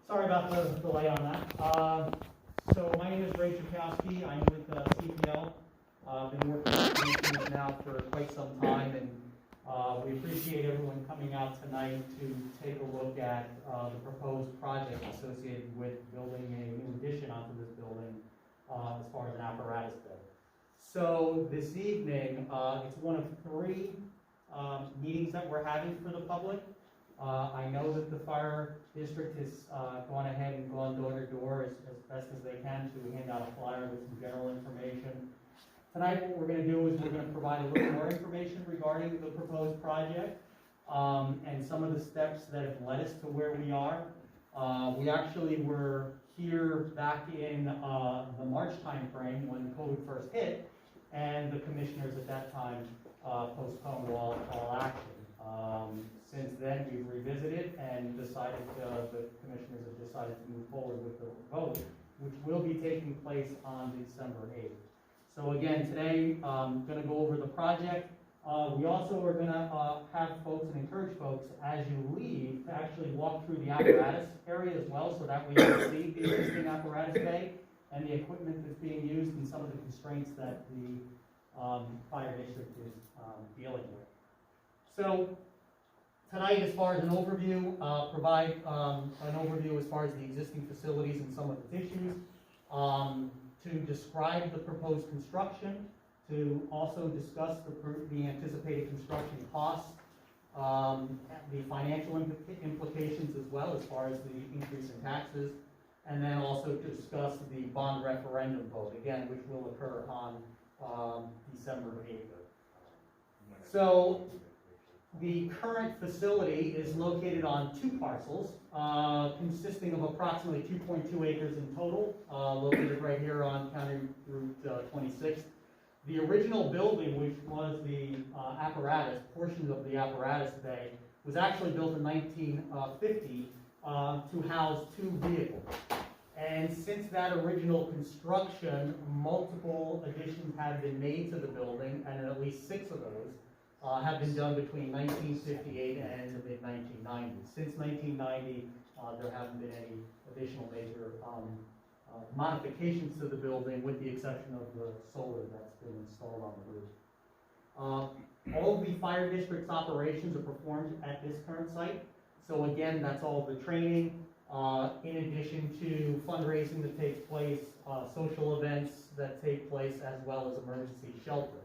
Sorry about the delay on that. So my name is Ray Chukowski. I'm with CPL. Been working with commissioners now for quite some time, and we appreciate everyone coming out tonight to take a look at the proposed project associated with building a new addition onto this building as far as an apparatus build. So this evening, it's one of three meetings that we're having for the public. I know that the fire district has gone ahead and gone door to door as best as they can to hand out a flyer with some general information. Tonight what we're going to do is we're going to provide a little more information regarding the proposed project and some of the steps that have led us to where we are. We actually were here back in the March time frame when COVID first hit, and the commissioners at that time postponed all action. Since then, we've revisited and decided, the commissioners have decided to move forward with the vote, which will be taking place on December 8th. So again, today, I'm going to go over the project. We also are going to have folks and encourage folks, as you leave, to actually walk through the apparatus area as well, so that way you can see the existing apparatus bay and the equipment that's being used and some of the constraints that the fire district is dealing with. So tonight, as far as an overview, provide an overview as far as the existing facilities and some of its issues, to describe the proposed construction, to also discuss the anticipated construction costs, the financial implications as well as far as the increase in taxes, and then also to discuss the bond referendum vote, again, which will occur on December 8th. So the current facility is located on two parcels, consisting of approximately 2.2 acres in total, located right here on County Route 26. The original building, which was the apparatus, portions of the apparatus bay, was actually built in 1950 to house two vehicles. And since that original construction, multiple additions have been made to the building, and at least 6 of those have been done between 1958 and the mid-1990s. Since 1990, there haven't been any additional major modifications to the building, with the exception of the solar that's been installed on the roof. All of the fire district's operations are performed at this current site. So again, that's all the training, in addition to fundraising that takes place, social events that take place, as well as emergency shelter.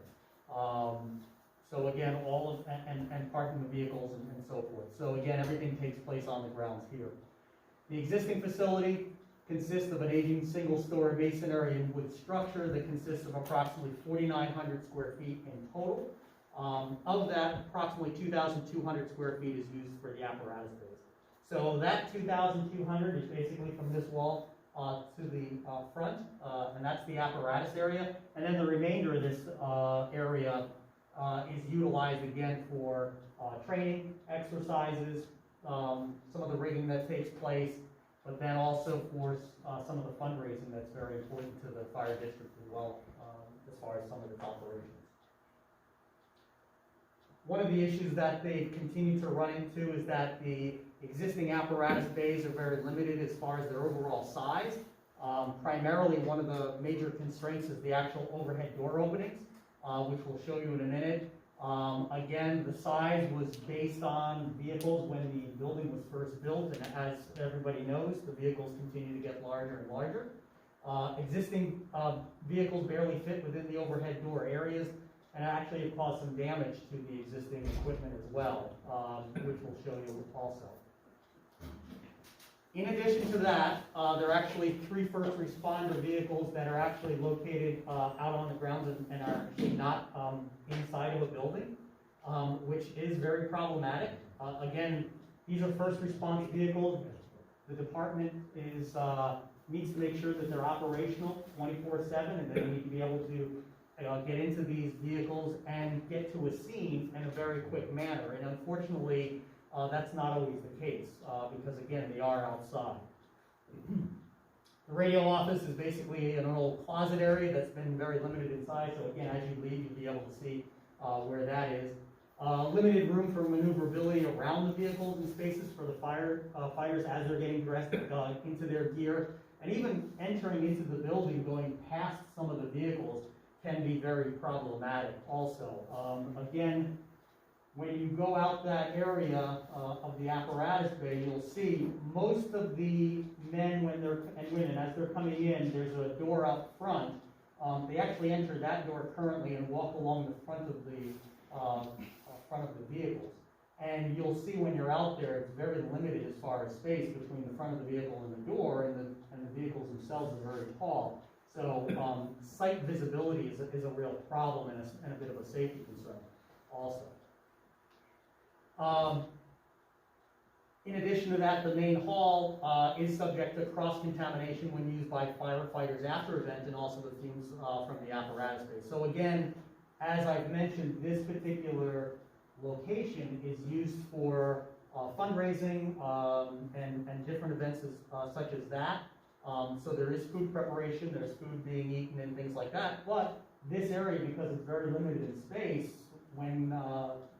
So again, all of, and parking the vehicles and so forth. So again, everything takes place on the grounds here. The existing facility consists of an aging single-story masonry and wood structure that consists of approximately 4,900 square feet in total. Of that, approximately 2,200 square feet is used for the apparatus base. So that 2,200 is basically from this wall to the front, and that's the apparatus area. And then the remainder of this area is utilized again for training, exercises, some of the rigging that takes place, but then also for some of the fundraising that's very important to the fire district as well, as far as some of its operations. One of the issues that they continue to run into is that the existing apparatus bays are very limited as far as their overall size. Primarily, one of the major constraints is the actual overhead door openings, which we'll show you in a minute. Again, the size was based on vehicles when the building was first built, and as everybody knows, the vehicles continue to get larger and larger. Existing vehicles barely fit within the overhead door areas, and actually it caused some damage to the existing equipment as well, which we'll show you also. In addition to that, there are actually 3 first responder vehicles that are actually located out on the grounds and are actually not inside of a building, which is very problematic. Again, these are first response vehicles. The department needs to make sure that they're operational 24/7, and they need to be able to get into these vehicles and get to a scene in a very quick manner. And unfortunately, that's not always the case, because again, they are outside. The radio office is basically an old closet area that's been very limited in size, so again, as you leave, you'll be able to see where that is. Limited room for maneuverability around the vehicles and spaces for the fighters as they're getting dressed into their gear. And even entering into the building, going past some of the vehicles, can be very problematic also. Again, when you go out that area of the apparatus bay, you'll see most of the men and women, as they're coming in, there's a door out front. They actually enter that door currently and walk along the front of the vehicles. And you'll see when you're out there, it's very limited as far as space between the front of the vehicle and the door, and the vehicles themselves are very tall. So sight visibility is a real problem and a bit of a safety concern also. In addition to that, the main hall is subject to cross-contamination when used by firefighters after event, and also the fumes from the apparatus bay. So again, as I've mentioned, this particular location is used for fundraising and different events such as that. So there is food preparation, there's food being eaten and things like that. But this area, because it's very limited in space, when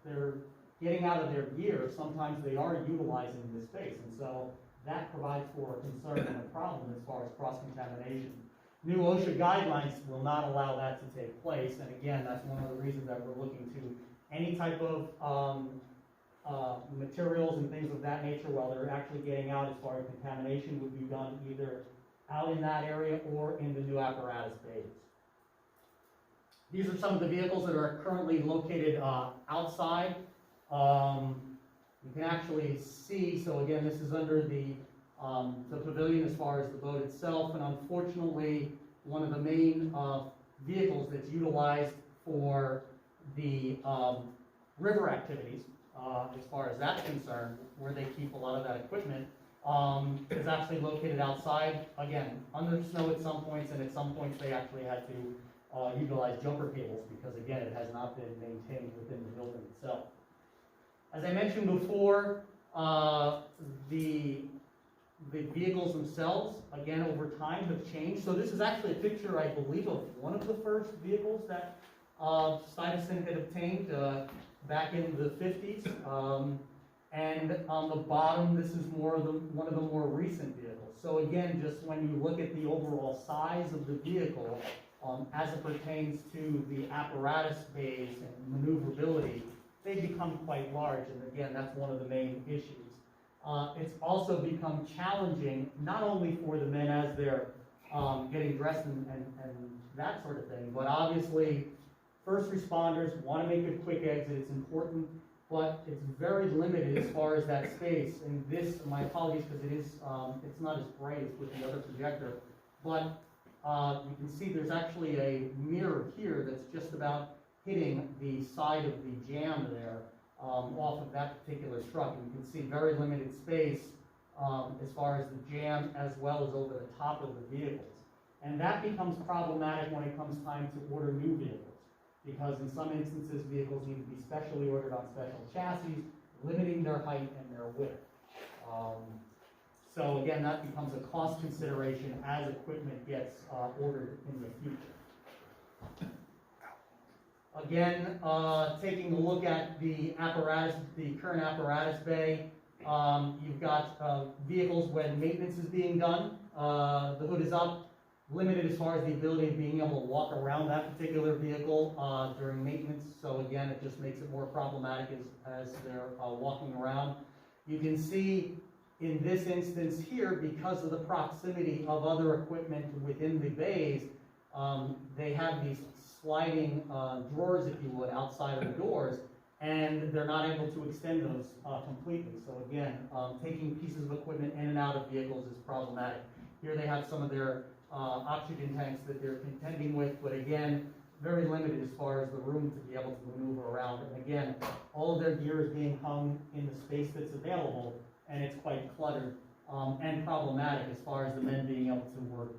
they're getting out of their gear, sometimes they are utilizing this space. And so that provides for a concern and a problem as far as cross-contamination. New OSHA guidelines will not allow that to take place. And again, that's one of the reasons that we're looking to any type of materials and things of that nature while they're actually getting out as far as contamination would be done either out in that area or in the new apparatus bays. These are some of the vehicles that are currently located outside. You can actually see, so again, this is under the pavilion as far as the boat itself, and unfortunately, one of the main vehicles that's utilized for the river activities, as far as that's concerned, where they keep a lot of that equipment, is actually located outside, again, under snow at some points, and at some points they actually had to utilize jumper cables because, again, it has not been maintained within the building itself. As I mentioned before, the vehicles themselves, again, over time have changed. So this is actually a picture, I believe, of one of the first vehicles that Stuyvesant had obtained back in the 50s. And on the bottom, this is one of the more recent vehicles. So again, just when you look at the overall size of the vehicle, as it pertains to the apparatus bays and maneuverability, they become quite large, and again, that's one of the main issues. It's also become challenging, not only for the men as they're getting dressed and that sort of thing, but obviously, first responders want to make a quick exit. It's important, but it's very limited as far as that space. And this, my apologies, because it's not as bright as with the other projector, but you can see there's actually a mirror here that's just about hitting the side of the jam there off of that particular truck. And you can see very limited space as far as the jam as well as over the top of the vehicles. And that becomes problematic when it comes time to order new vehicles, because in some instances vehicles need to be specially ordered on special chassis, limiting their height and their width. So again, that becomes a cost consideration as equipment gets ordered in the future. Again, taking a look at the apparatus, the current apparatus bay, you've got vehicles when maintenance is being done. The hood is up, limited as far as the ability of being able to walk around that particular vehicle during maintenance. So again, it just makes it more problematic as they're walking around. You can see in this instance here, because of the proximity of other equipment within the bays, they have these sliding drawers, if you would, outside of the doors, and they're not able to extend those completely. So again, taking pieces of equipment in and out of vehicles is problematic. Here they have some of their oxygen tanks that they're contending with, but again, very limited as far as the room to be able to maneuver around. And again, all of their gear is being hung in the space that's available, and it's quite cluttered and problematic as far as the men being able to work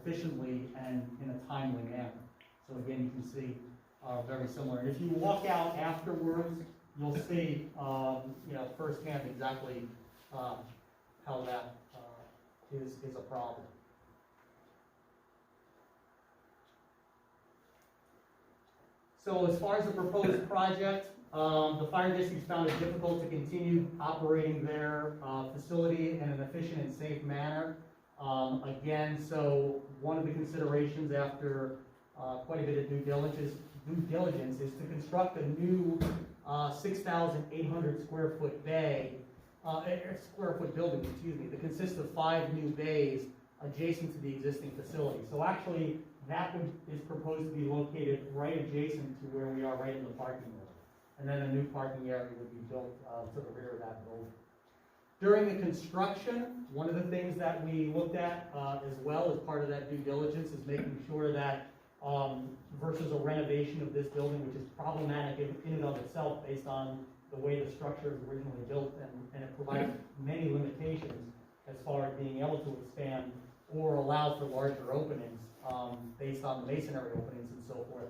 efficiently and in a timely manner. So again, you can see very similar. And if you walk out afterwards, you'll see firsthand exactly how that is a problem. So as far as the proposed project, The fire district found it difficult to continue operating their facility in an efficient and safe manner. Again, so one of the considerations after quite a bit of due diligence is to construct a new 6,800 square foot building, that consists of 5 new bays adjacent to the existing facility. So actually, that is proposed to be located right adjacent to where we are, right in the parking area. And then a new parking area would be built to the rear of that building. During the construction, one of the things that we looked at as well as part of that due diligence is making sure that versus a renovation of this building, which is problematic in and of itself based on the way the structure is originally built, and it provides many limitations as far as being able to expand or allow for larger openings based on the masonry openings and so forth.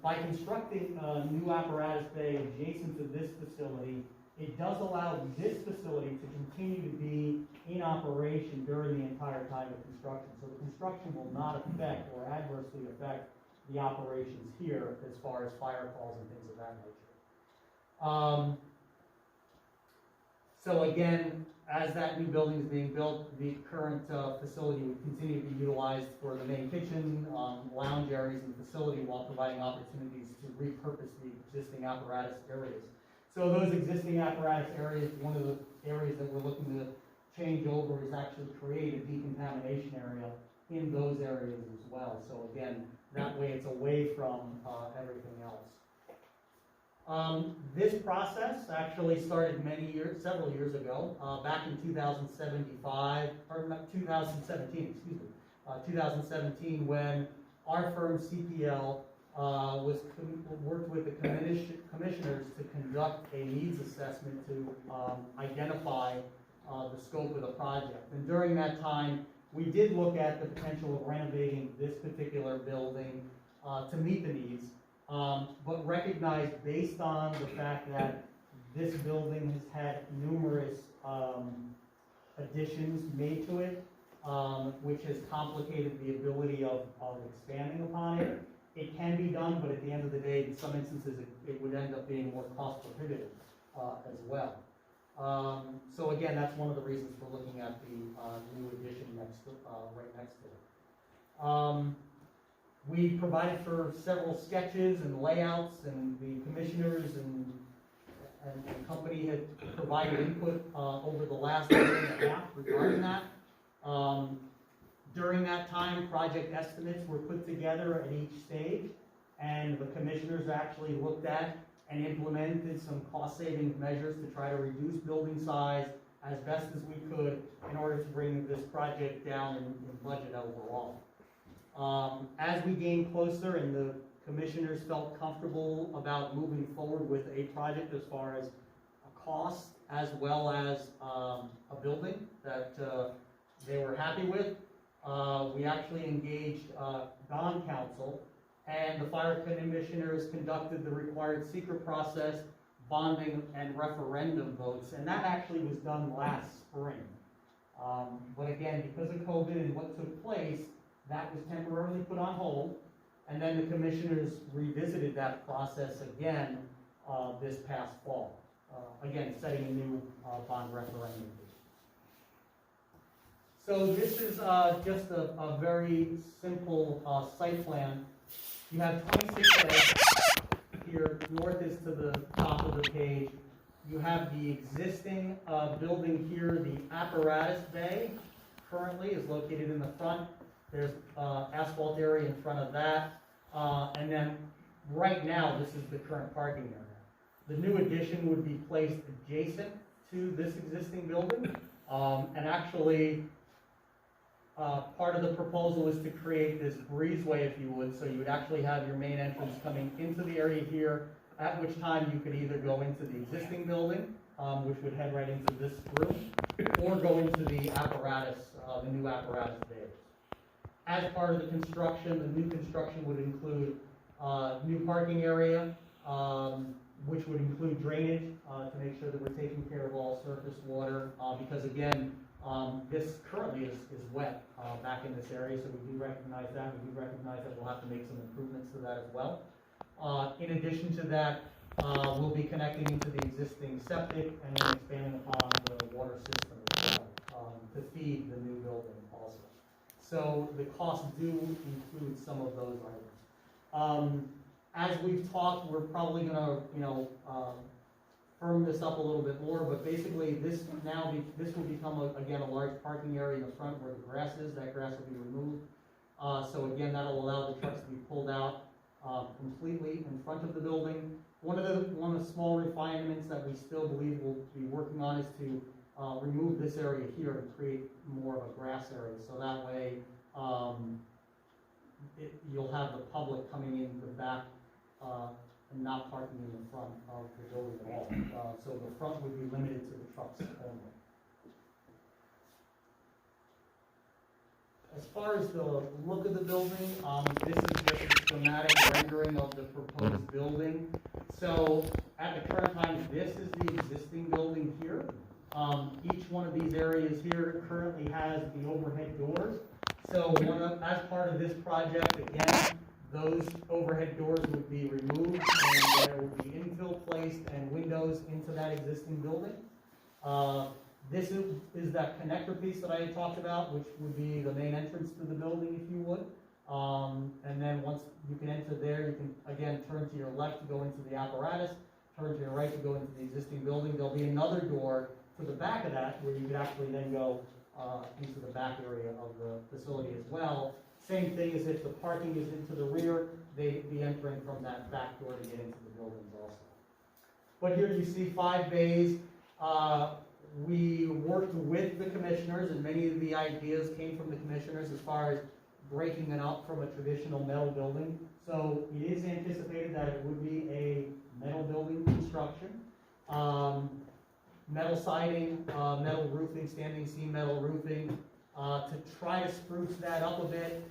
By constructing a new apparatus bay adjacent to this facility, it does allow this facility to continue to be in operation during the entire time of construction. So the construction will not affect or adversely affect the operations here as far as fire calls and things of that nature. So again, as that new building is being built, the current facility would continue to be utilized for the main kitchen, lounge areas in the facility, while providing opportunities to repurpose the existing apparatus areas. So those existing apparatus areas, one of the areas that we're looking to change over is actually create a decontamination area in those areas as well. So again, that way it's away from everything else. This process actually started several years ago, back in 2017, when our firm CPL worked with the commissioners to conduct a needs assessment to identify the scope of the project. And during that time, we did look at the potential of renovating this particular building to meet the needs. But recognized based on the fact that this building has had numerous additions made to it, which has complicated the ability of expanding upon it. It can be done, but at the end of the day, in some instances, it would end up being more cost prohibitive as well. So again, that's one of the reasons for looking at the new addition right next to it. We provided for several sketches and layouts, and the commissioners and company had provided input over the last year and a half regarding that. During that time, project estimates were put together at each stage, and the commissioners actually looked at and implemented some cost savings measures to try to reduce building size as best as we could in order to bring this project down in budget overall. As we gained closer and the commissioners felt comfortable about moving forward with a project as far as a cost as well as a building that they were happy with, we actually engaged bond counsel, and the fire commissioners conducted the required secret process, bonding, and referendum votes, and that actually was done last spring. But again, because of COVID and what took place, that was temporarily put on hold, and then the commissioners revisited that process again this past fall, again setting a new bond referendum date. So this is just a very simple site plan. You have 26 beds here. North is to the top of the page. You have the existing building here. The apparatus bay currently is located in the front. There's asphalt area in front of that. And then right now, this is the current parking area. The new addition would be placed adjacent to this existing building. And actually, part of the proposal is to create this breezeway, if you would. So you would actually have your main entrance coming into the area here, at which time you could either go into the existing building, which would head right into this room, or go into the apparatus, the new apparatus bay. As part of the construction, the new construction would include new parking area, which would include drainage to make sure that we're taking care of all surface water, because again, this currently is wet back in this area, so we do recognize that. We do recognize that we'll have to make some improvements to that as well. In addition to that, will be connecting into the existing septic and then expanding upon the water system as well, to feed the new building also. So the costs do include some of those items. As we've talked, we're probably gonna, firm this up a little bit more, but basically this will become again a large parking area in the front where the grass is. That grass will be removed. So again, that'll allow the trucks to be pulled out completely in front of the building. One of the small refinements that we still believe we'll be working on is to remove this area here and create more of a grass area. So that way, you'll have the public coming in the back and not parking in the front of the building at all. So the front would be limited to the trucks only. As far as the look of the building, this is just a schematic rendering of the proposed building. So at the current time, this is the existing building here. Each one of these areas here currently has the overhead doors. So as part of this project, again, those overhead doors would be removed and there would be infill placed and windows into that existing building. This is that connector piece that I had talked about, which would be the main entrance to the building, if you would. And then once you can enter there, you can again turn to your left to go into the apparatus, turn to your right to go into the existing building. There'll be another door to the back of that where you could actually then go into the back area of the facility as well. Same thing as if the parking is into the rear, they'd be entering from that back door to get into the buildings also. But here you see 5 bays. We worked with the commissioners, and many of the ideas came from the commissioners as far as breaking it up from a traditional metal building. So it is anticipated that it would be a metal building construction. Metal siding, metal roofing, standing seam metal roofing. To try to spruce that up a bit,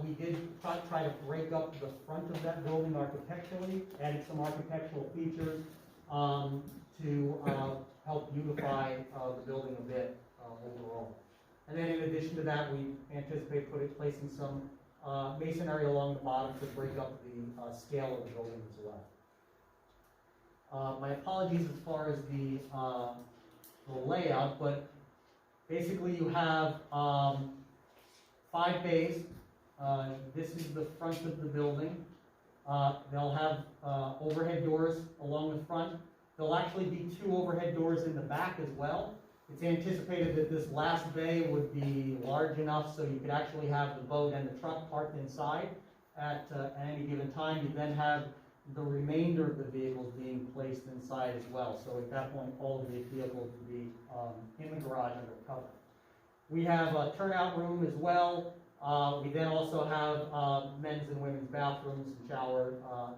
we did try to break up the front of that building architecturally, added some architectural features to help beautify the building a bit overall. And then in addition to that, we anticipate placing some masonry along the bottom to break up the scale of the building as well. My apologies as far as the layout, but basically you have 5 bays. This is the front of the building. They'll have overhead doors along the front. There'll actually be 2 overhead doors in the back as well. It's anticipated that this last bay would be large enough so you could actually have the boat and the truck parked inside at any given time. You then have the remainder of the vehicles being placed inside as well. So at that point, all of the vehicles would be in the garage under cover. We have a turnout room as well. We then also have men's and women's bathrooms and shower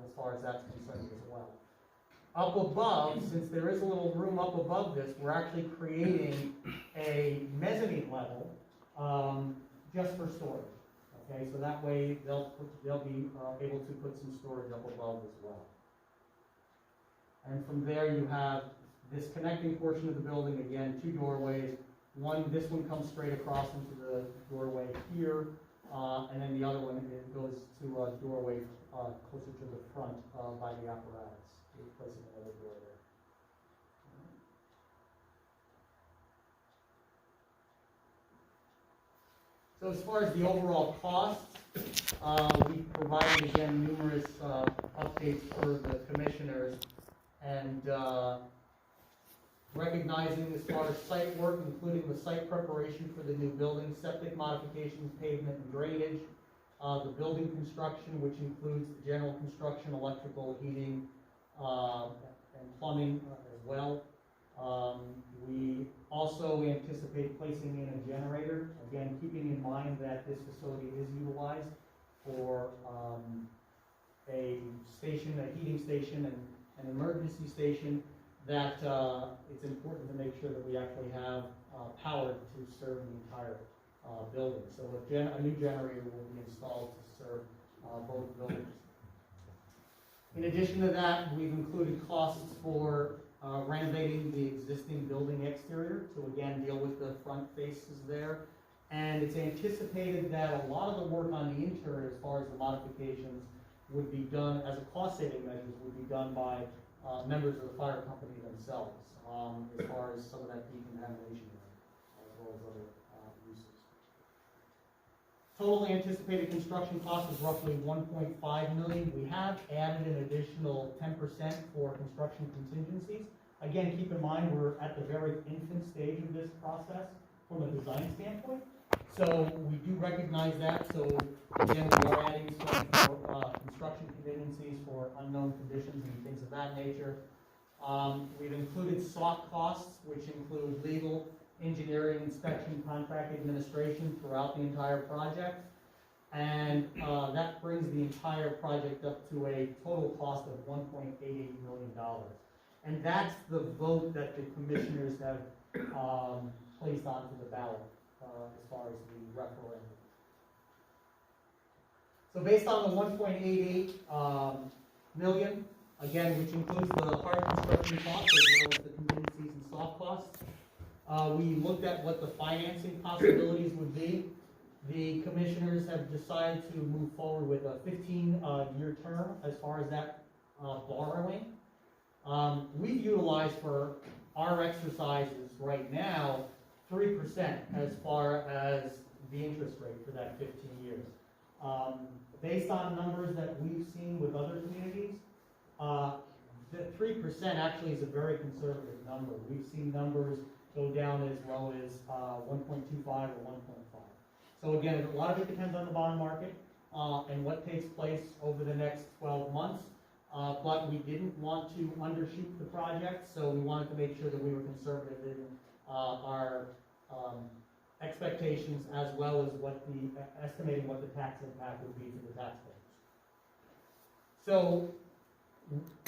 as far as that's concerned as well. Up above, since there is a little room up above this, we're actually creating a mezzanine level just for storage. Okay, so that way they'll be able to put some storage up above as well. And from there you have this connecting portion of the building, again, 2 doorways. This one comes straight across into the doorway here, and then the other one goes to a doorway closer to the front by the apparatus. We're placing another door there. So as far as the overall costs, we provided again numerous updates for the commissioners, and recognizing as far as site work, including the site preparation for the new building, septic modifications, pavement and drainage, the building construction, which includes the general construction, electrical, heating, and plumbing as well. We also anticipate placing in a generator, again keeping in mind that this facility is utilized for a station, a heating station, and an emergency station, that it's important to make sure that we actually have power to serve the entire building. So a new generator will be installed to serve both buildings. In addition to that, we've included costs for renovating the existing building exterior to again deal with the front faces there. And it's anticipated that a lot of the work on the interior, as far as the modifications, would be done as a cost-saving measures, would be done by members of the fire company themselves, as far as some of that decontamination, as well as other uses. Total anticipated construction cost is roughly $1.5 million. We have added an additional 10% for construction contingencies. Again, keep in mind, we're at the very infant stage of this process from a design standpoint. So we do recognize that. So again, we are adding some construction contingencies for unknown conditions and things of that nature. We've included soft costs, which include legal, engineering, inspection, contract administration throughout the entire project. And that brings the entire project up to a total cost of $1.88 million. And that's the vote that the commissioners have placed onto the ballot as far as the referendum. So based on the 1.88 million, again, which includes the hard construction costs as well as the contingencies and soft costs, we looked at what the financing possibilities would be. The commissioners have decided to move forward with a 15-year term as far as that borrowing. We've utilized for our exercises right now 3% as far as the interest rate for that 15 years. Based on numbers that we've seen with other communities, the 3% actually is a very conservative number. We've seen numbers go down as low as 1.25 or 1.5. So again, a lot of it depends on the bond market and what takes place over the next 12 months. But we didn't want to undershoot the project, so we wanted to make sure that we were conservative in our expectations, as well as what estimating what the tax impact would be to the taxpayers. So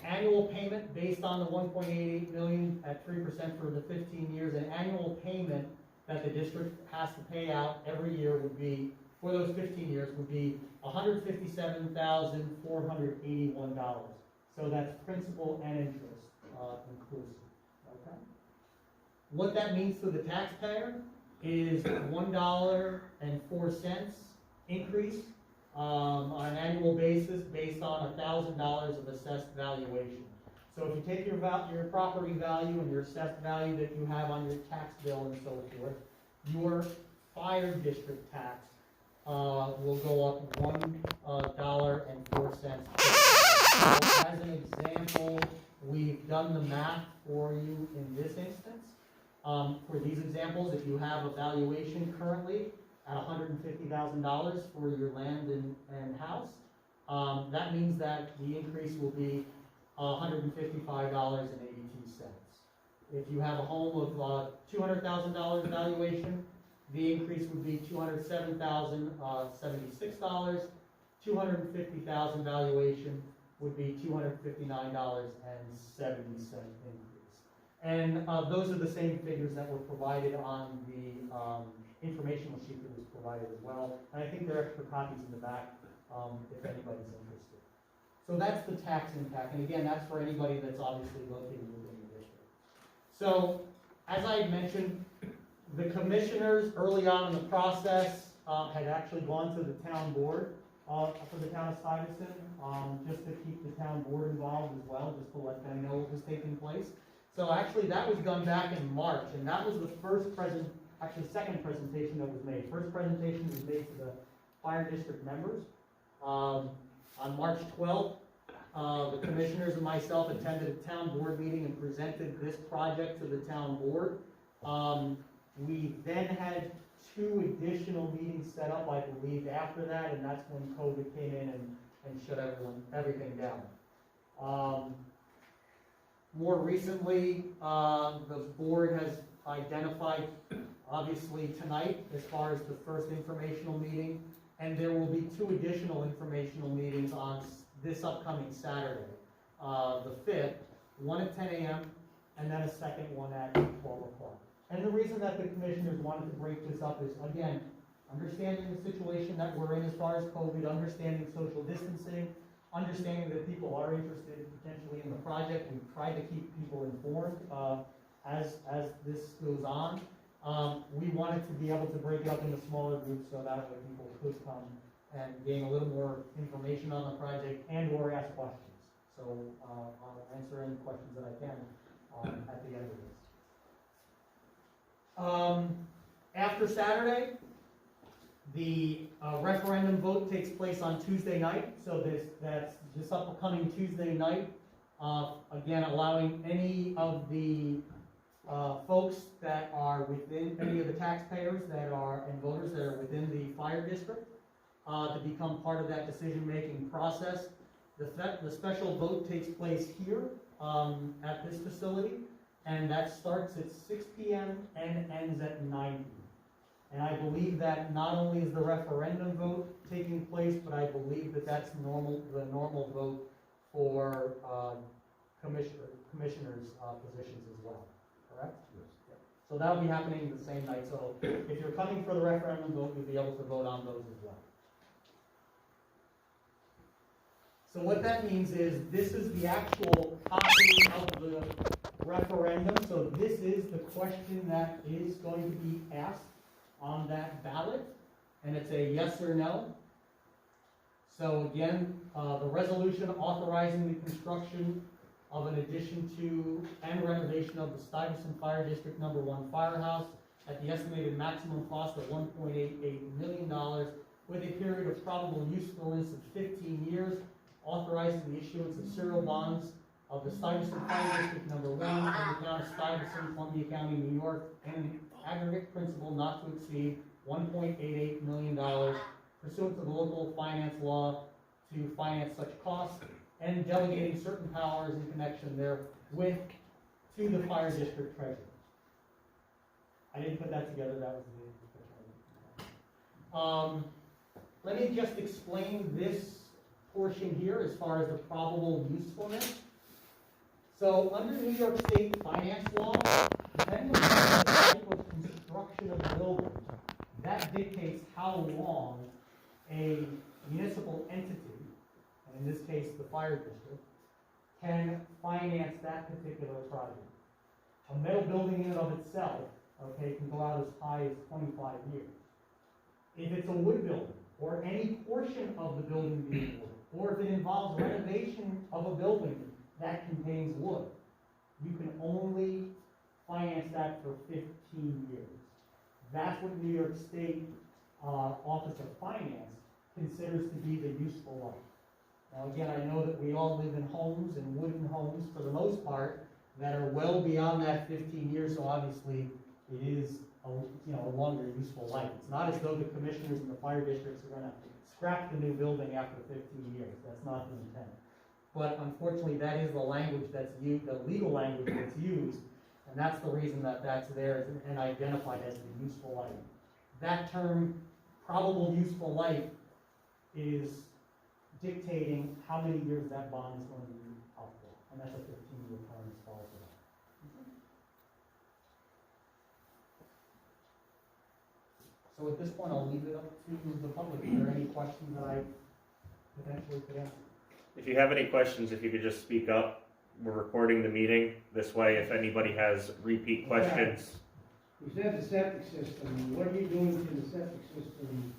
annual payment based on the 1.88 million at 3% for the 15 years, an annual payment that the district has to pay out every year would be, for those 15 years, would be $157,481. So that's principal and interest inclusive. Okay. What that means to the taxpayer is $1.04 increase on an annual basis based on $1,000 of assessed valuation. So if you take your property value and your assessed value that you have on your tax bill and so forth, your fire district tax will go up $1.04. So as an example, we've done the math for you in this instance. For these examples, if you have a valuation currently at $150,000 for your land and house, that means that the increase will be $155.82. If you have a home of $200,000 valuation, the increase would be $207,076. $250,000 valuation would be $259.70 increase. And those are the same figures that were provided on the informational sheet that was provided as well. And I think there are extra copies in the back if anybody's interested. So that's the tax impact. And again, that's for anybody that's obviously located within the district. So as I had mentioned, the commissioners early on in the process had actually gone to the town board for the town of Stuyvesant, just to keep the town board involved as well, just to let them know what was taking place. So actually that was done back in March, and that was the second presentation that was made. First presentation was made to the fire district members. On March 12th, the commissioners and myself attended a town board meeting and presented this project to the town board. We then had 2 additional meetings set up, I believe, after that, and that's when COVID came in and shut everything down. More recently, the board has identified, obviously tonight, as far as the first informational meeting, and there will be 2 additional informational meetings on this upcoming Saturday, the 5th, one at 10 a.m., and then a second one at 12 o'clock. And the reason that the commissioners wanted to break this up is, again, understanding the situation that we're in as far as COVID, understanding social distancing, understanding that people are interested potentially in the project. We've tried to keep people informed as this goes on. We wanted to be able to break it up into smaller groups so that way people could come and gain a little more information on the project and or ask questions. So I'll answer any questions that I can at the end of this. After Saturday, the referendum vote takes place on Tuesday night. So that's this upcoming Tuesday night. Again, allowing any of the folks that are within, any of the taxpayers that are, and voters that are within the fire district to become part of that decision-making process. The special vote takes place here at this facility, and that starts at 6 p.m. and ends at 9 p.m. And I believe that not only is the referendum vote taking place, but I believe that that's the normal vote for commissioners' positions as well. Correct? Yes. Yep. So that'll be happening the same night. So if you're coming for the referendum vote, you'll be able to vote on those as well. So what that means is this is the actual copy of the referendum. So this is the question that is going to be asked on that ballot, and it's a yes or no. So again, the resolution authorizing the construction of an addition to and renovation of the Stuyvesant Fire District No. 1 firehouse at the estimated maximum cost of $1.88 million with a period of probable usefulness of 15 years, authorizing the issuance of serial bonds of the Stuyvesant Fire District No. 1 in the town of Stuyvesant, Columbia County, New York, and an aggregate principal not to exceed $1.88 million pursuant to the local finance law to finance such costs, and delegating certain powers in connection therewith to the fire district treasurer. I didn't put that together, that was the let me just explain this portion here as far as the probable usefulness. So under New York State finance law, depending on the type of construction of the building, that dictates how long a municipal entity, and in this case the fire district, can finance that particular project. A metal building in and of itself, okay, can go out as high as 25 years. If it's a wood building, or any portion of the building being wood, or if it involves renovation of a building that contains wood, you can only finance that for 15 years. That's what New York State Office of Finance considers to be the useful life. Now again, I know that we all live in homes, and wooden homes for the most part, that are well beyond that 15 years, so obviously it is a longer useful life. It's not as though the commissioners and the fire districts are going to scrap the new building after 15 years. That's not the intent. But unfortunately, that is the language that's used, the legal language that's used, and that's the reason that that's there and identified as the useful life. That term, probable useful life, is dictating how many years that bond is going to be out for, and that's a 15-year term as far as that. So at this point, I'll leave it up to the public. Are there any questions that I potentially could answer? If you have any questions, if you could just speak up. We're recording the meeting. This way, if anybody has repeat questions. You said the septic system. What are you doing to the septic system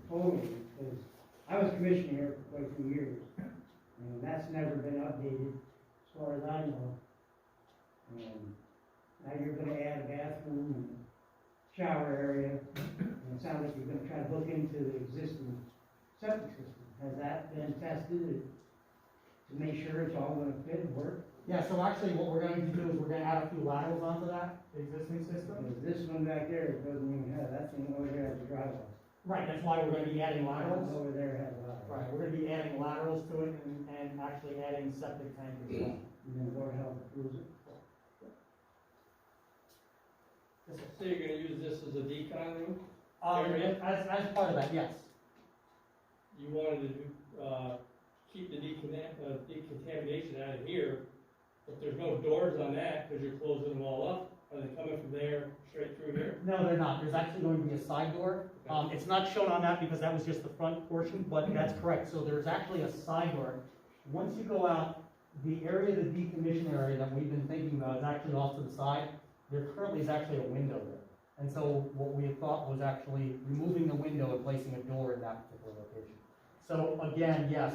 totally? Because I was commissioner here for quite a few years, and that's never been updated as far as I know. And now you're going to add a bathroom and shower area, and it sounds like you're going to try to look into the existing septic system. Has that been tested to make sure it's all going to fit and work? Yeah, so actually what we're going to do is we're going to add a few laterals onto that existing system. Because this one back there doesn't even have, that thing over there has a driveway. Right, that's why we're going to be adding laterals. Over there has a lateral. Right, we're going to be adding laterals to it and actually adding septic tank as well. And then Board of Health approves it. So you're gonna use this as a decon room? As part of that, yes. You wanted to, keep the decontamination out of here, but there's no doors on that, because you're closing them all up. Are they coming from there straight through here? No, they're not. There's actually going to be a side door. It's not shown on that because that was just the front portion, but that's correct. So there's actually a side door. Once you go out, the area, the decommission area that we've been thinking about is actually off to the side. There currently is actually a window there. And so what we had thought was actually removing the window and placing a door in that particular location. So again, yes,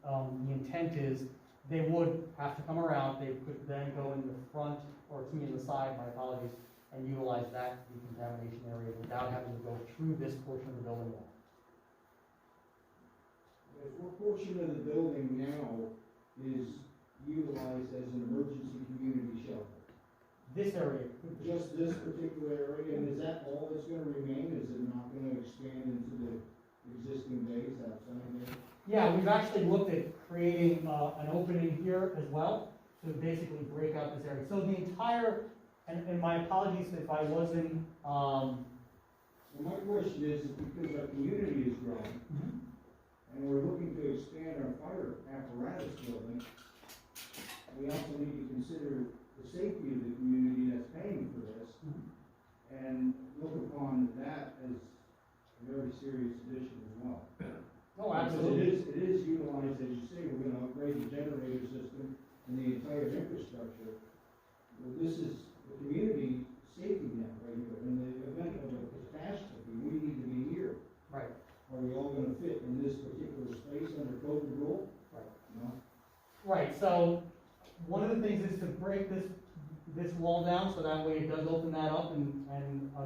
the intent is They would have to come around, they could then go in the front, or to me in the side, my apologies, and utilize that decontamination area without having to go through this portion of the building wall. Yes, what portion of the building now is utilized as an emergency community shelter? This area could be. Just this particular area, and is that all that's gonna remain? Is it not gonna expand into the existing bays outside there? Yeah, we've actually looked at creating an opening here as well to basically break out this area. So the entire, and my apologies if I wasn't, Well, my question is because our community is growing, and we're looking to expand our fire apparatus building, we also need to consider the safety of the community that's paying for this, and look upon that as a very serious addition as well. oh, Because absolutely. it is utilized, as you say, we're gonna upgrade the generator system and the entire infrastructure. Well, this is the community safety net right here. In the event of a catastrophe, we need to be here. Right, Are we all gonna fit in this particular space under COVID rule? right. No? Right, so one of the things is to break this wall down, so that way it does open that up, and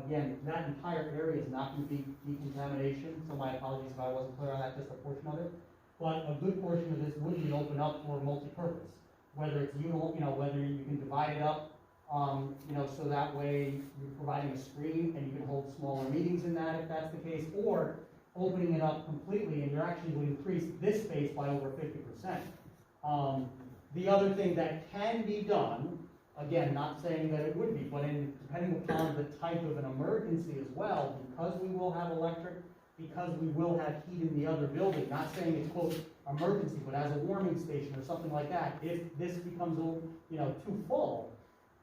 again, that entire area is not gonna be decontamination, so my apologies if I wasn't clear on that, just a portion of it. But a good portion of this would be open up for multi-purpose, whether it's whether you can divide it up, so that way you're providing a screen and you can hold smaller meetings in that if that's the case, or opening it up completely and you're actually going to increase this space by over 50%. The other thing that can be done, again, not saying that it would be, but depending upon the type of an emergency as well, because we will have electric, because we will have heat in the other building, not saying it's quote emergency, but as a warming station or something like that, if this becomes too full,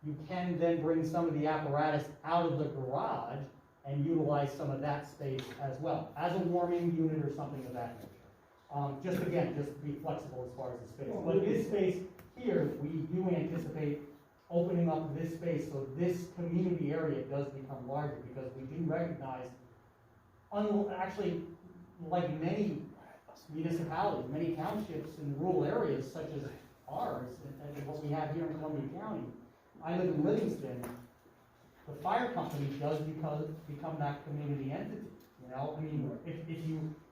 you can then bring some of the apparatus out of the garage and utilize some of that space as well, as a warming unit or something of that nature. Just be flexible as far as the space. But this space here, we do anticipate opening up this space so this community area does become larger, because we do recognize, actually, like many municipalities, many townships in rural areas such as ours, and what we have here in Columbia County, I live in Livingston, the fire company does become that community entity, I mean,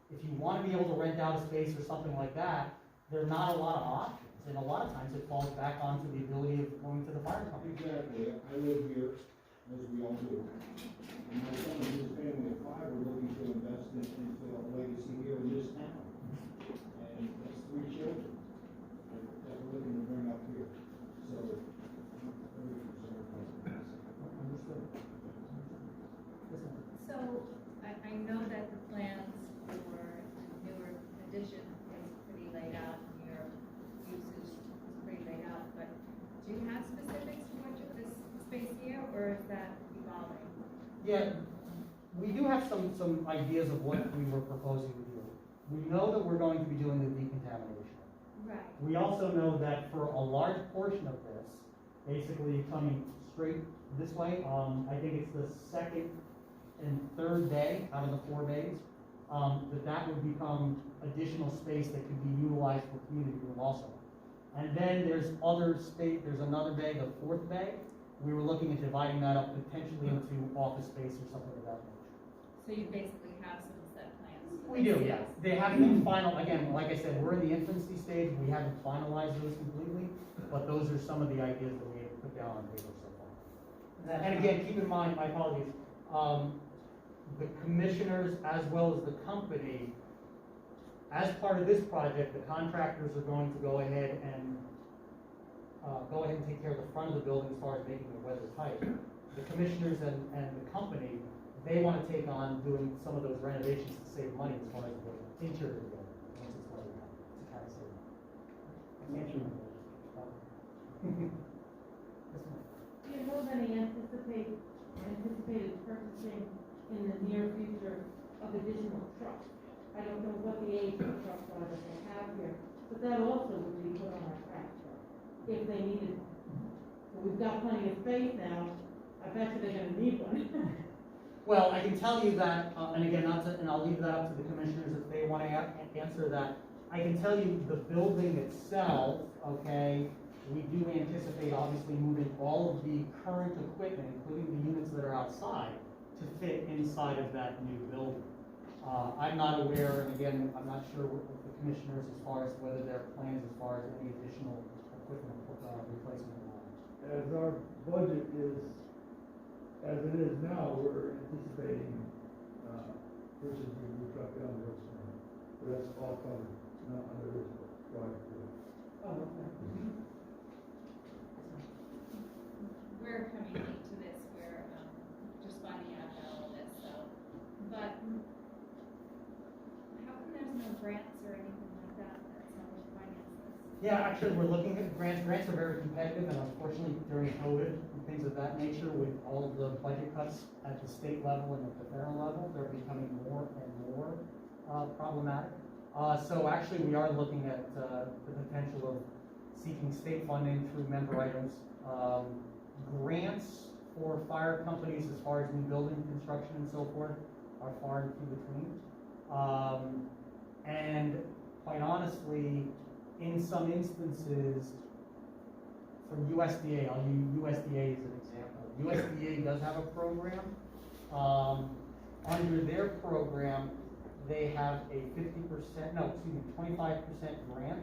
if you want to be able to rent out a space or something like that, there are not a lot of options, and a lot of times it falls back onto the ability of going to the fire company. Exactly. I live here, as we all do. And my son and his family of five are looking to invest into a legacy here in this town. And that's 3 children that we're looking to bring up here. So, very concerned about this. Understood. Listen. So, I know that the plans for the newer addition is pretty laid out, and your usage is pretty laid out, but do you have specifics for this space here, or is that evolving? Yeah, we do have some ideas of what we were proposing to do. We know that we're going to be doing the decontamination. Right. We also know that for a large portion of this, basically coming straight this way, I think it's the second and third bay out of the 4 bays, that would become additional space that could be utilized for community room also. And then there's another bay, the 4th bay. We were looking at dividing that up potentially into office space or something of that nature. So you basically have some set plans? for We do, this? yes. They haven't been final, again, like I said, we're in the infancy stage, we haven't finalized those completely, but those are some of the ideas that we have put down on paper so far. And again, keep in mind, my apologies, the commissioners as well as the company, as part of this project, the contractors are going to go ahead and take care of the front of the building as far as making it weather tight. The commissioners and the company, they want to take on doing some of those renovations to save money as far as the interior of the building, once it's weather tight, to kind of save money. Thank you. Do you know of any anticipated purchasing in the near future of additional trucks? I don't know what the age of the trucks are that they have here, but that also would be put on our track if they needed. So we've got plenty of space now, I bet you they're gonna need one. Well, I can tell you that, and again, and I'll leave that up to the commissioners if they want to answer that. I can tell you the building itself, okay, we do anticipate obviously moving all of the current equipment, including the units that are outside, to fit inside of that new building. I'm not aware, and again, I'm not sure what the commissioners, as far as whether there are plans as far as any additional equipment replacement. As our budget is, as it is now, we're anticipating, purchasing a new truck down the road somewhere. But that's all covered, not under this project. Oh, okay. We're coming into this, we're, just finding out about all this, so, but how come there's no grants or anything like that, that's how we finance this? Yeah, actually, we're looking at grants. Grants are very competitive, and unfortunately, during COVID and things of that nature, with all of the budget cuts at the state level and at the federal level, they're becoming more and more problematic. So actually, we are looking at the potential of seeking state funding through member items. Grants for fire companies as far as new building construction and so forth are far and few between. And quite honestly, in some instances, from USDA, I'll use USDA as an example. USDA does have a program. Under their program, they have a 25% grant,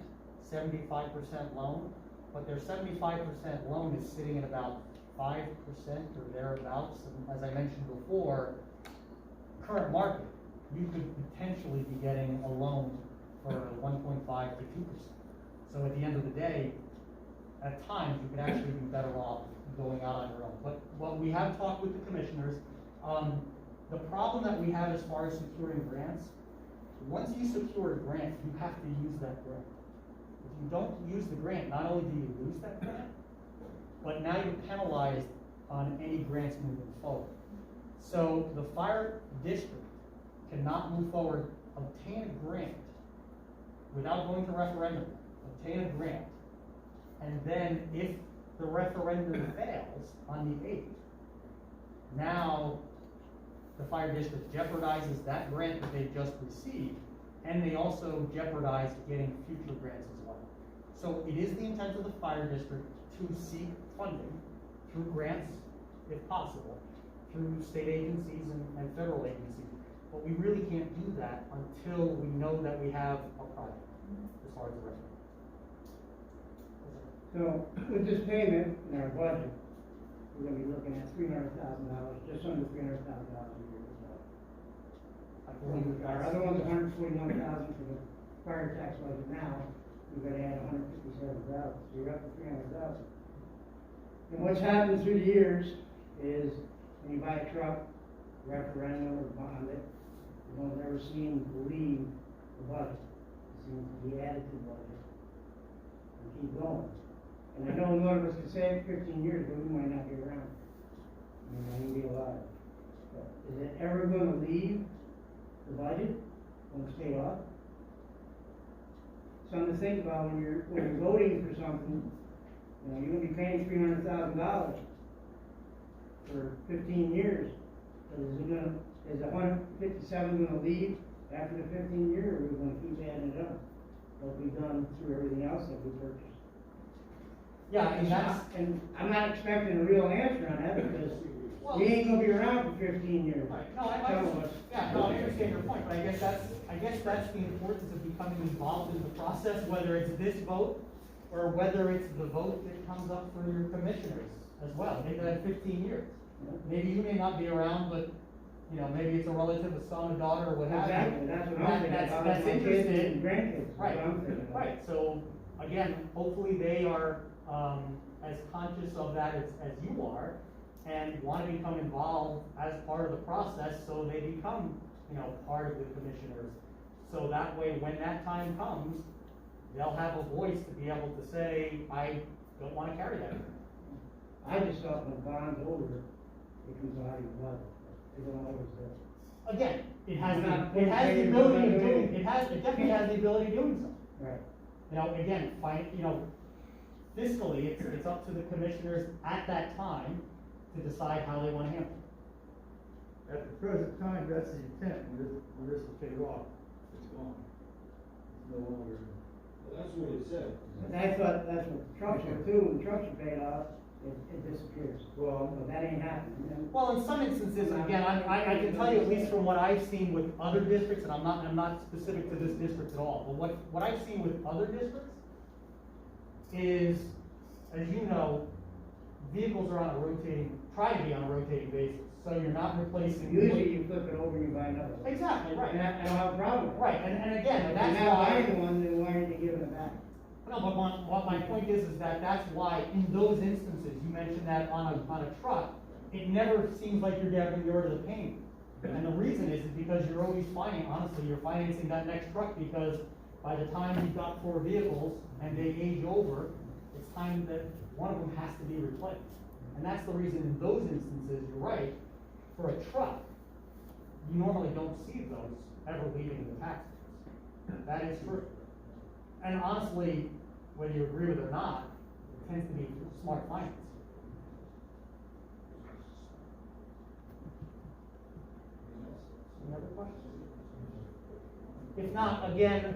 75% loan, but their 75% loan is sitting at about 5% or thereabouts. And as I mentioned before, current market, you could potentially be getting a loan for 1.5 to 2%. So at the end of the day, at times, you could actually be better off going out on your own. But what we have talked with the commissioners, the problem that we have as far as securing grants, once you secure a grant, you have to use that grant. If you don't use the grant, not only do you lose that grant, but now you're penalized on any grants moving forward. So the fire district cannot move forward, obtain a grant without going to referendum, obtain a grant, and then if the referendum fails on the 8th, now the fire district jeopardizes that grant that they just received, and they also jeopardize getting future grants as well. So it is the intent of the fire district to seek funding through grants, if possible, through state agencies and federal agencies. But we really can't do that until we know that we have a project, as far as the referendum. So with this payment in our budget, we're gonna be looking at $300,000, just under $300,000 a year as well. I believe that Our other one's $141,000 for the fire tax budget now, we're gonna add $157,000, so you're up to $300,000. And what's happened through the years is when you buy a truck, referendum or bond it, you don't ever seem to leave the budget. It seems to be added to the budget and keep going. And I know none of us could say it 15 years ago, we might not be around. I mean, I may be alive. But is it ever gonna leave the budget when it's paid off? Something to think about when you're voting for something. You know, you're gonna be paying $300,000 for 15 years. So is 157 gonna leave after the 15 years, or are we gonna keep adding it up? Like we've done through everything else that we purchased. Yeah, and that's, And I'm not expecting a real answer on that because well, we ain't gonna be around for 15 years. right, no, Some of us. I understand your point, but I guess that's the importance of becoming involved in the process, whether it's this vote or whether it's the vote that comes up for your commissioners as well. Maybe that's 15 years. Maybe you may not be around, but, you know, maybe it's a relative, a son, a daughter, or what have you. Exactly, that's what I'm thinking. That's about my kids interested. and grandkids. That's Right, what I'm thinking about. right, so, again, hopefully they are, as conscious of that as you are, and want to become involved as part of the process, so they become, you know, part of the commissioners. So that way, when that time comes, they'll have a voice to be able to say, I don't want to carry that. I just thought when bond's over, it comes out of your budget. They don't always do. Again, it has Not- the ability of doing, it definitely has the ability of doing so. Right. You know, again, fiscally, it's up to the commissioners at that time to decide how they want to handle it. At the present time, that's the intent, when this is paid off, it's gone. no longer, well, that's what it said. And I thought that's what the trucks were too, when the trucks are paid off, it disappears. Well, So that ain't happening. And Well, in some instances, and again, I can tell you at least from what I've seen with other districts, and I'm not specific to this district at all, but what I've seen with other districts is, as you know, vehicles are on a rotating, try to be on a rotating basis, so you're not replacing. Usually you flip it over and you buy another one. Exactly, right. And I don't have a problem with it. Right, and again, If that's you're not why. buying one, then why aren't you giving it back? No, but what my point is that that's why in those instances, you mentioned that on a truck, it never seems like you're getting rid of the pain. And the reason is because you're always honestly, you're financing that next truck because by the time you've got 4 vehicles and they age over, it's time that one of them has to be replaced. And that's the reason in those instances, you're right, for a truck, you normally don't see those ever leaving the tax base. That is true. And honestly, whether you agree with it or not, it tends to be smart finance. Any other questions? If not, again,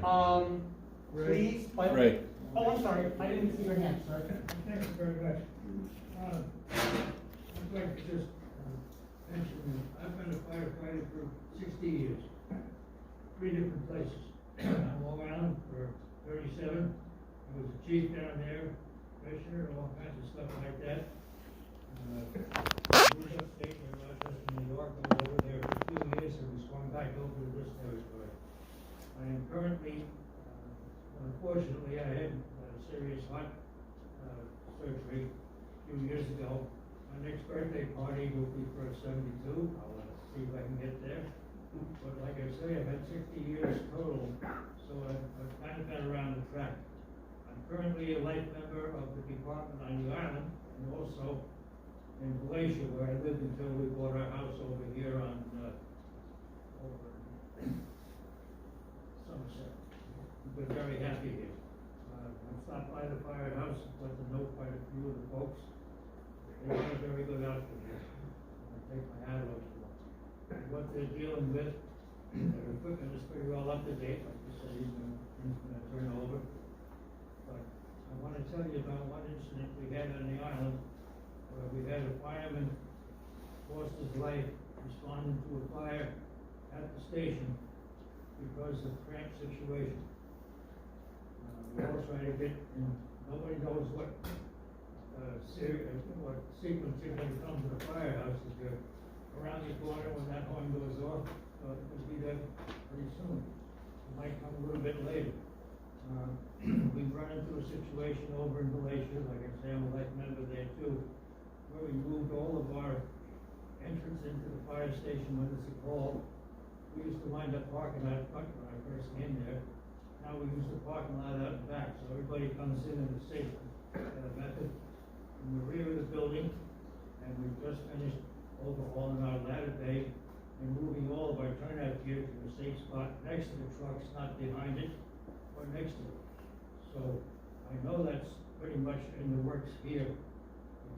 please. Right. Oh, I'm sorry, I didn't see your hand, sir. Thank you very much. I'd like to just mention that I've been a firefighter for 60 years, 3 different places. On Long Island for 37, I was a chief down there, commissioner, all kinds of stuff like that. Moved upstate in Rochester, New York, I was over there for 2 years and was going back over to this territory. I am currently, unfortunately, I had a serious heart surgery a few years ago. My next birthday party will be for 72. I'll see if I can get there. But like I say, I've had 60 years total, so I've kind of been around the track. I'm currently a life member of the department on the island and also in Glacier, where I lived until we bought our house over here on, over Somerset. We're very happy here. I stopped by the firehouse, got to know quite a few of the folks. They are a very good outfit here. I take my hat off to them. What they're dealing with, their equipment is pretty well up to date, like you said, he's gonna turn over. But I wanna tell you about one incident we had on the island, where we had a fireman lost his life responding to a fire at the station because of cramped situation. We all try to get, and nobody knows what sequence you're gonna come to the firehouse if you're around the corner when that horn goes off, it'll be there pretty soon. It might come a little bit later. We've run into a situation over in Glacier, like I say, I'm a life member there too, where we moved all of our entrance into the fire station when it's a call. We used to wind up parking out front when I first came there. Now we use the parking lot out the back, so everybody comes in a safe method in the rear of the building, and we've just finished overhauling our ladder bay and moving all of our turnout gear to a safe spot next to the trucks, not behind it, or next to it. So I know that's pretty much in the works here,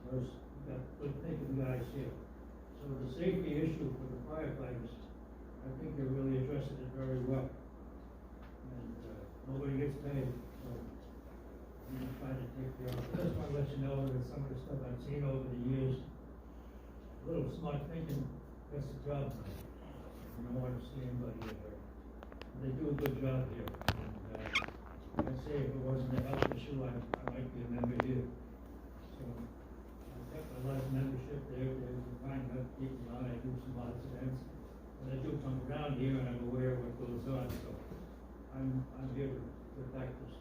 because we've got good thinking guys here. So the safety issue for the firefighters, I think they're really addressing it very well. And nobody gets paid, so I'm gonna try to take care of it. I just wanna let you know that some of the stuff I've seen over the years, a little smart thinking, that's the job. I don't want to see anybody get hurt. They do a good job here. And I'd say if it wasn't a health issue, I might be a member here. So I've got a lot of membership there. There's a kind of people on. I do some odds and ends. But I do come around here and I'm aware of what goes on. So I'm here to back this.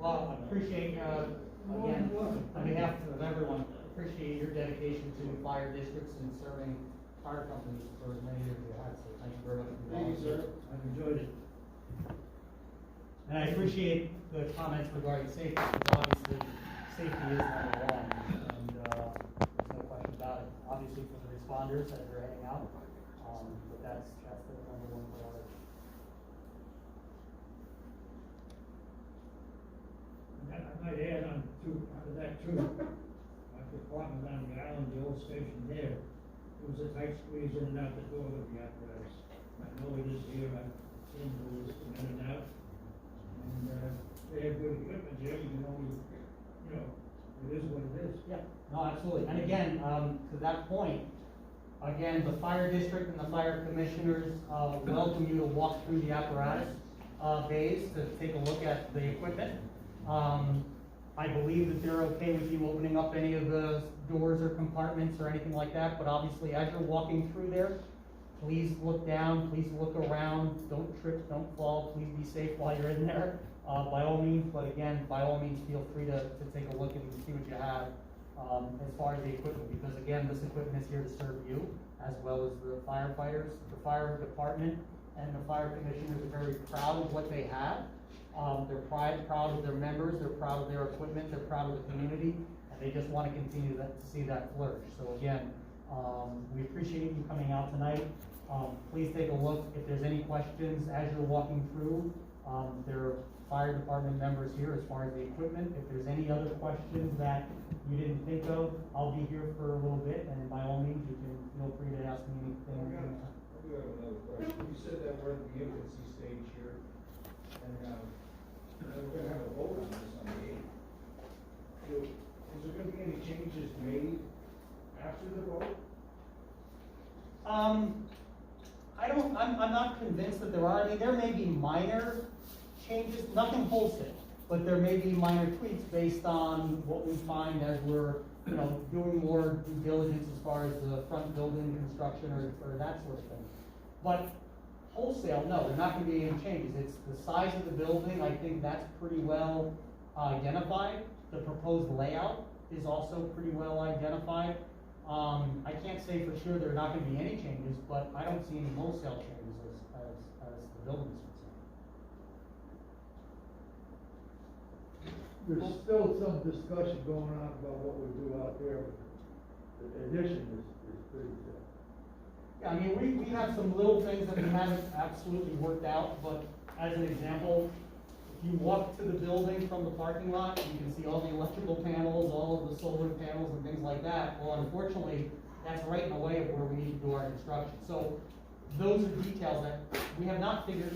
Well, I appreciate, again, on behalf of everyone, appreciate your dedication to fire districts and serving fire companies for as many years as you have, so thank you very much. Thank you, sir. I've enjoyed it. And I appreciate the comments regarding safety, because obviously, safety is number one, and, there's no question about it. Obviously for the responders as they're heading out, but that's the number one priority. I might add on to that too. My department on the island, the old station there, it was a tight squeeze in and out the door with the apparatus. I know it is here, I've seen those come in and out. And, they have good equipment there, you can always, you know, it is what it is. Yeah, no, absolutely. And again, to that point, again, the fire district and the fire commissioners, welcome you to walk through the apparatus, bays to take a look at the equipment. I believe that they're okay with you opening up any of the doors or compartments or anything like that, but obviously as you're walking through there, please look down, please look around, don't trip, don't fall, please be safe while you're in there, by all means, but again, by all means, feel free to take a look and see what you have, as far as the equipment, because again, this equipment is here to serve you, as well as the firefighters, the fire department, and the fire commissioners are very proud of what they have. They're proud of their members, they're proud of their equipment, they're proud of the community, and they just want to continue to see that flourish. So again, we appreciate you coming out tonight. Please take a look. If there's any questions as you're walking through, there are fire department members here as far as the equipment. If there's any other questions that you didn't think of, I'll be here for a little bit, and by all means, you can feel free to ask me anything. I do have another question. You said that we're at the infancy stage here, and we're gonna have a vote on this on the 8th. Is there gonna be any changes made after the vote? I'm not convinced that there are. I mean, there may be minor changes, nothing wholesale, but there may be minor tweaks based on what we find as we're, doing more due diligence as far as the front building construction or that sort of thing. But wholesale, no, there are not gonna be any changes. It's the size of the building, I think that's pretty well identified. The proposed layout is also pretty well identified. I can't say for sure there are not gonna be any changes, but I don't see any wholesale changes as the building is concerned. There's still some discussion going on about what we do out there, but the addition is pretty set. Yeah, I mean, we have some little things that we haven't absolutely worked out, but as an example, if you walk to the building from the parking lot, you can see all the electrical panels, all of the solar panels and things like that. Well, unfortunately, that's right in the way of where we need to do our construction. So those are details that we have not figured,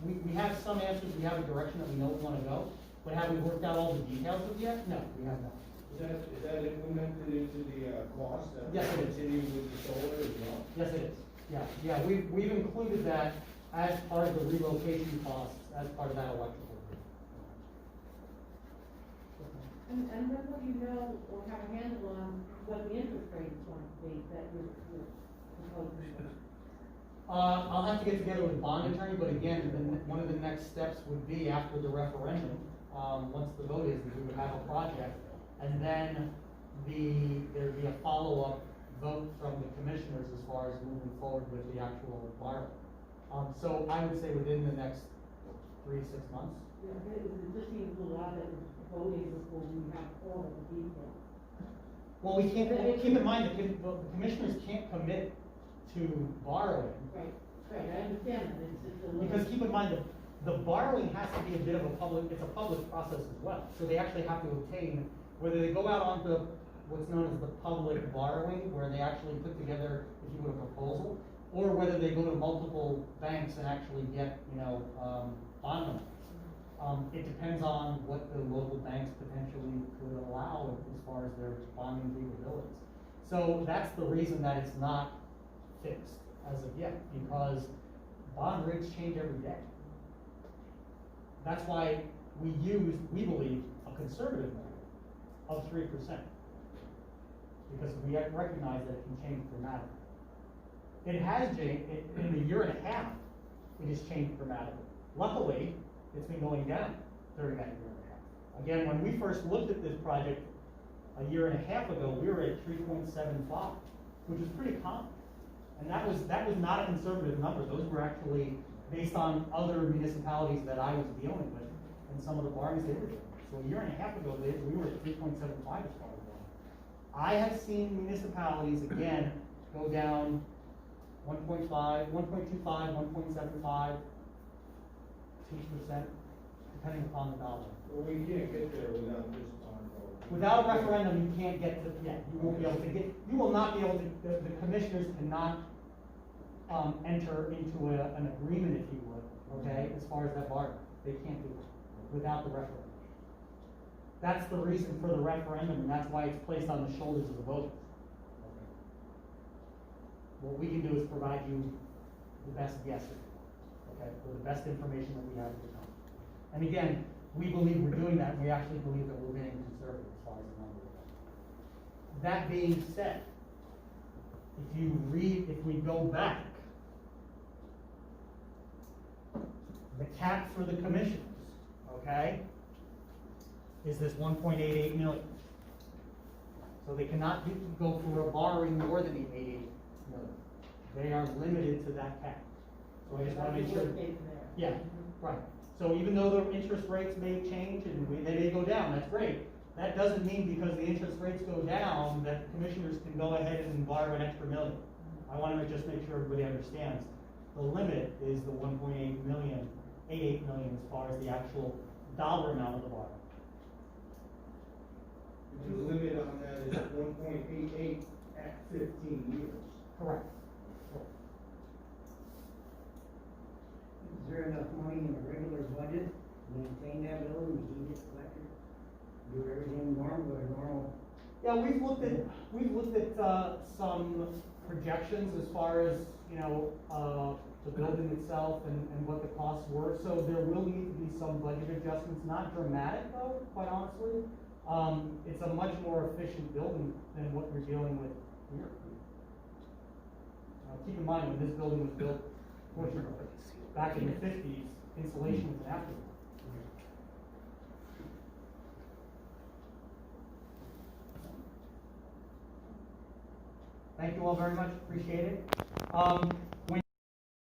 we have some answers, we have a direction that we know we wanna go, but have we worked out all the details of it yet? No, we have not. Is that implemented into the cost? That Yes, it is. continue with the solar as well? Yes, it is. Yeah, we've included that as part of the relocation costs, as part of that electrical. And when will you know or have a handle on what the interest rate is going to be that you're proposing? I'll have to get together with a bond attorney, but again, one of the next steps would be after the referendum, once the vote is, we would have a project, and then there'd be a follow-up vote from the commissioners as far as moving forward with the actual borrow. So I would say within the next 3 to 6 months. Yeah, it just seems a lot of voting before we have all of the details. Well, we can't, keep in mind, the commissioners can't commit to borrowing. Right, I understand that, it's a little. Because keep in mind, the borrowing has to be a bit of a public process as well. So they actually have to obtain, whether they go out onto what's known as the public borrowing, where they actually put together, if you would, a proposal, or whether they go to multiple banks and actually get, bond money. It depends on what the local banks potentially could allow as far as their bonding capabilities. So that's the reason that it's not fixed as of yet, because bond rates change every day. That's why we believe, a conservative number of 3%. Because we recognize that it can change dramatically. It has changed, in a year and a half, it has changed dramatically. Luckily, it's been going down during that year and a half. Again, when we first looked at this project a year and a half ago, we were at 3.75, which is pretty common. And that was not a conservative number. Those were actually based on other municipalities that I was dealing with and some of the borrowings they were doing. So a year and a half ago, we were at 3.75 as far as borrowing. I have seen municipalities, again, go down 1.5, 1.25, 1.75, 2%, depending upon the dollar. Well, we can't get there without this bond vote. Without a referendum, you can't get to, you won't be able to get, you will not be able to, the commissioners cannot enter into an agreement, if you would, okay, as far as that borrow. They can't do it. without the referendum. That's the reason for the referendum, and that's why it's placed on the shoulders of the voters. What we can do is provide you the best guesses, okay, or the best information that we have at the time. And again, we believe we're doing that, and we actually believe that we're being conservative as far as the number goes. That being said, if we go back, the cap for the commissioners, okay, is this 1.88 million. So they cannot go for a borrowing more than the 88 million. They are limited to that cap. So I just want to make sure. Yeah, right. So even though the interest rates may change and they may go down, that's great. That doesn't mean because the interest rates go down that commissioners can go ahead and borrow an extra million. I want to just make sure everybody understands. The limit is the 1.8 million, 88 million as far as the actual dollar amount of the borrow. The limit on that is 1.88 at 15 years. Correct. Is there enough money in the regular budget to maintain that building, heat it, electric, do everything normal, with a normal? Yeah, we've looked at some projections as far as, the building itself and what the costs were. So there will need to be some budget adjustments, not dramatic though, quite honestly. It's a much more efficient building than what you're dealing with here. Keep in mind, when this building was built, fortunately, back in the 50s, insulation was an afterthought. Thank you all very much, appreciate it.